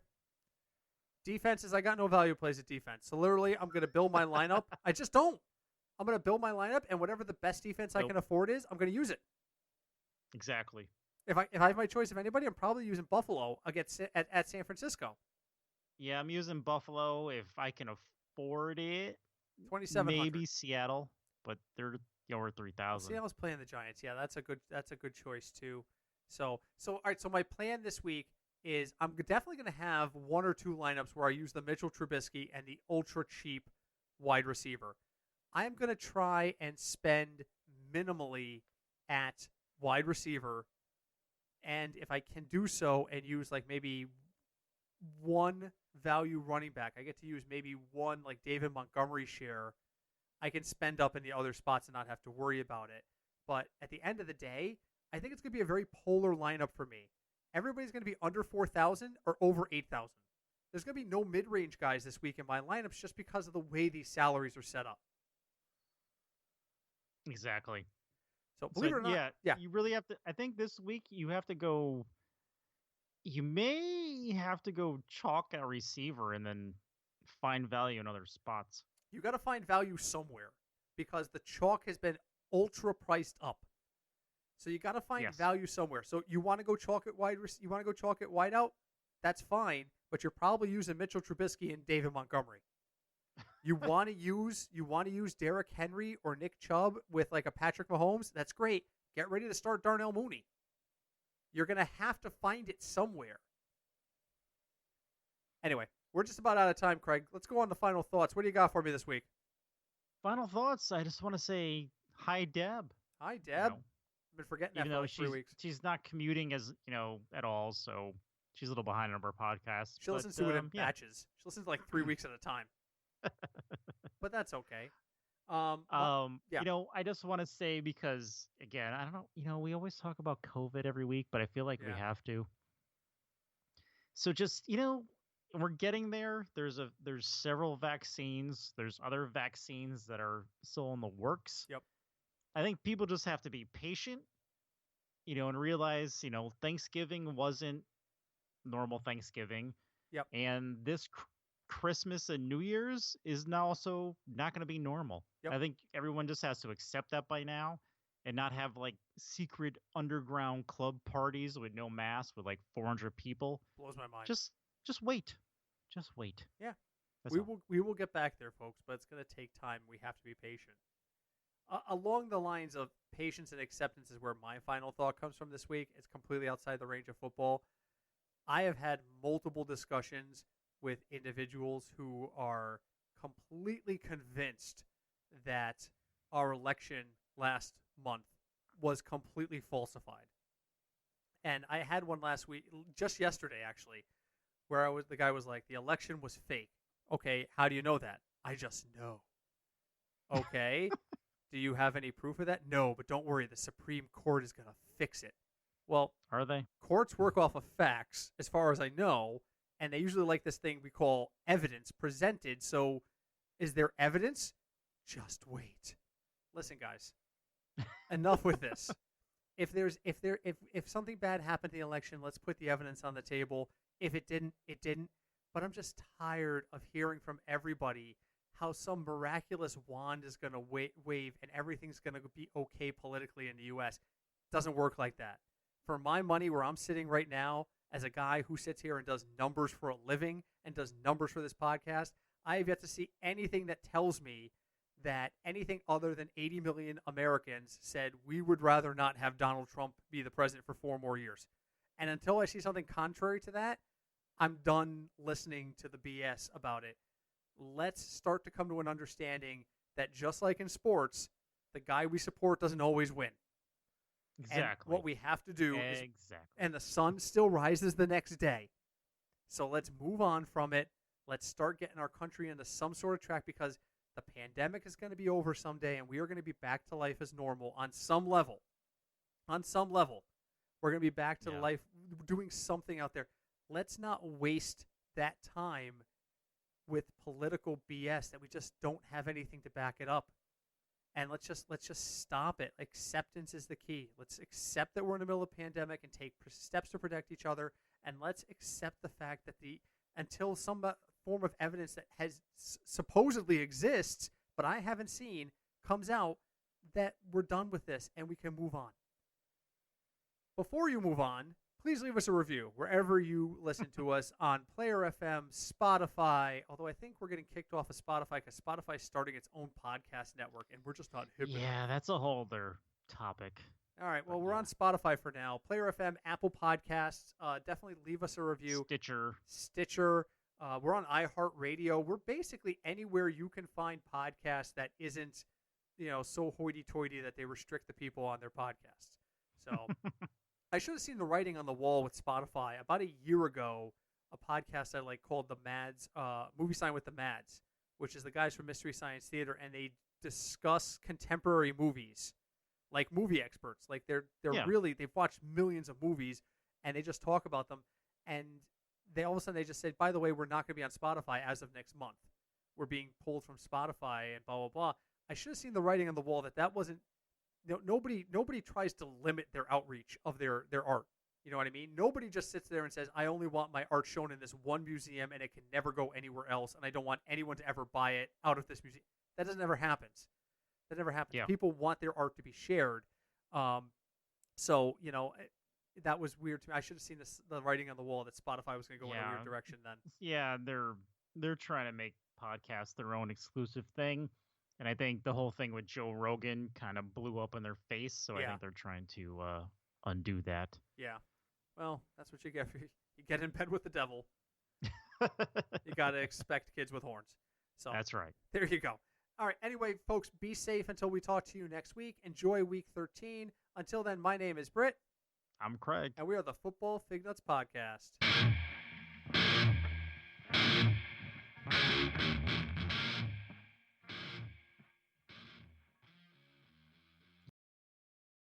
Defenses, I got no value plays at defense. So literally, I'm going to build my lineup. I just don't. I'm going to build my lineup, and whatever the best defense I can afford is, I'm going to use it. Exactly. If I have my choice of anybody, I'm probably using Buffalo against at San Francisco. Yeah, I'm using Buffalo if I can afford it. 2,700. Maybe Seattle, but they're over 3,000. Seattle's playing the Giants. Yeah, that's a good choice too. So all right. So my plan this week is I'm definitely going to have one or two lineups where I use the Mitchell Trubisky and the ultra cheap wide receiver. I am going to try and spend minimally at wide receiver, and if I can do so and use like maybe one value running back, I get to use maybe one like David Montgomery share. I can spend up in the other spots and not have to worry about it. But at the end of the day, I think it's going to be a very polar lineup for me. Everybody's going to be under 4,000 or over 8,000. There's going to be no mid-range guys this week in my lineups just because of the way these salaries are set up. Exactly. So believe it or not, you really have to. I think this week you have to go. You may have to go chalk at receiver and then find value in other spots. You got to find value somewhere because the chalk has been ultra priced up. So you got to find value somewhere. So you want to go chalk at wide. You want to go chalk at wide out. That's fine, but you're probably using Mitchell Trubisky and David Montgomery. You want to use Derrick Henry or Nick Chubb with like a Patrick Mahomes. That's great. Get ready to start Darnell Mooney. You're going to have to find it somewhere. Anyway, we're just about out of time, Craig. Let's go on to final thoughts. What do you got for me this week? Final thoughts. I just want to say hi, Deb. Hi, Deb. I've been forgetting that for like 3 weeks. She's not commuting at all, so she's a little behind on her podcast. She listens to it in batches. She listens to like 3 weeks at a time. But that's okay. I just want to say because again, I don't know. We always talk about COVID every week, but I feel like we have to. So just we're getting there. There's several vaccines. There's other vaccines that are still in the works. Yep. I think people just have to be patient, and realize, Thanksgiving wasn't normal Thanksgiving. Yep. And this Christmas and New Year's is now also not going to be normal. Yep. I think everyone just has to accept that by now and not have like secret underground club parties with no mask with like 400 people. Blows my mind. Just wait. Just wait. Yeah. We will get back there, folks, but it's going to take time. We have to be patient. Along the lines of patience and acceptance is where my final thought comes from this week. It's completely outside the range of football. I have had multiple discussions with individuals who are completely convinced that our election last month was completely falsified. And I had one last week, just yesterday actually, where the guy was like, the election was fake. Okay, how do you know that? I just know. Okay. Do you have any proof of that? No, but don't worry. The Supreme Court is going to fix it. Well, are they? Courts work off of facts, as far as I know, and they usually like this thing we call evidence presented. So, is there evidence? Just wait. Listen, guys. Enough with this. If something bad happened in the election, let's put the evidence on the table. If it didn't, it didn't. But I'm just tired of hearing from everybody how some miraculous wand is going to wave and everything's going to be okay politically in the U.S. Doesn't work like that. For my money, where I'm sitting right now, as a guy who sits here and does numbers for a living and does numbers for this podcast, I have yet to see anything that tells me that anything other than 80 million Americans said we would rather not have Donald Trump be the president for 4 more years. And until I see something contrary to that, I'm done listening to the BS about it. let's start to come to an understanding that just like in sports, the guy we support doesn't always win. Exactly. And what we have to do is, exactly. and the sun still rises the next day. So let's move on from it. Let's start getting our country into some sort of track, because the pandemic is going to be over someday and we are going to be back to life as normal on some level. On some level, we're going to be back to life doing something out there. Let's not waste that time with political BS that we just don't have anything to back it up. And let's just stop it. Acceptance is the key. Let's accept that we're in the middle of a pandemic and take steps to protect each other. And let's accept the fact that until some form of evidence that has supposedly exists, but I haven't seen, comes out, that we're done with this and we can move on. Before you move on, please leave us a review wherever you listen to us, on Player FM, Spotify. Although I think we're getting kicked off of Spotify because Spotify's starting its own podcast network, and we're just not hip enough. Yeah, that's a whole other topic. All right, well, we're on Spotify for now. Player FM, Apple Podcasts. Definitely leave us a review. Stitcher. We're on iHeartRadio. We're basically anywhere you can find podcasts that isn't, so hoity-toity that they restrict the people on their podcasts. So I should have seen the writing on the wall with Spotify. About a year ago, a podcast I like called The Mads, Movie Sign with the Mads, which is the guys from Mystery Science Theater, and they discuss contemporary movies like movie experts. Like they've watched millions of movies, and they just talk about them. And they all of a sudden they just said, by the way, we're not going to be on Spotify as of next month. We're being pulled from Spotify and blah blah blah. I should have seen the writing on the wall that wasn't. Nobody tries to limit their outreach of their art. You know what I mean? Nobody just sits there and says, I only want my art shown in this one museum and it can never go anywhere else, and I don't want anyone to ever buy it out of this museum. That doesn't ever happen. That never happens. Yeah. People want their art to be shared. So, that was weird to me. I should have seen the writing on the wall that Spotify was going to go in a weird direction then. Yeah, they're trying to make podcasts their own exclusive thing. And I think the whole thing with Joe Rogan kind of blew up in their face, so I think they're trying to undo that. Yeah. Well, that's what you get. You get in bed with the devil. You got to expect kids with horns. So that's right. There you go. All right. Anyway, folks, be safe until we talk to you next week. Enjoy Week 13. Until then, my name is Britt. I'm Craig. And we are the Football Fignuts Podcast.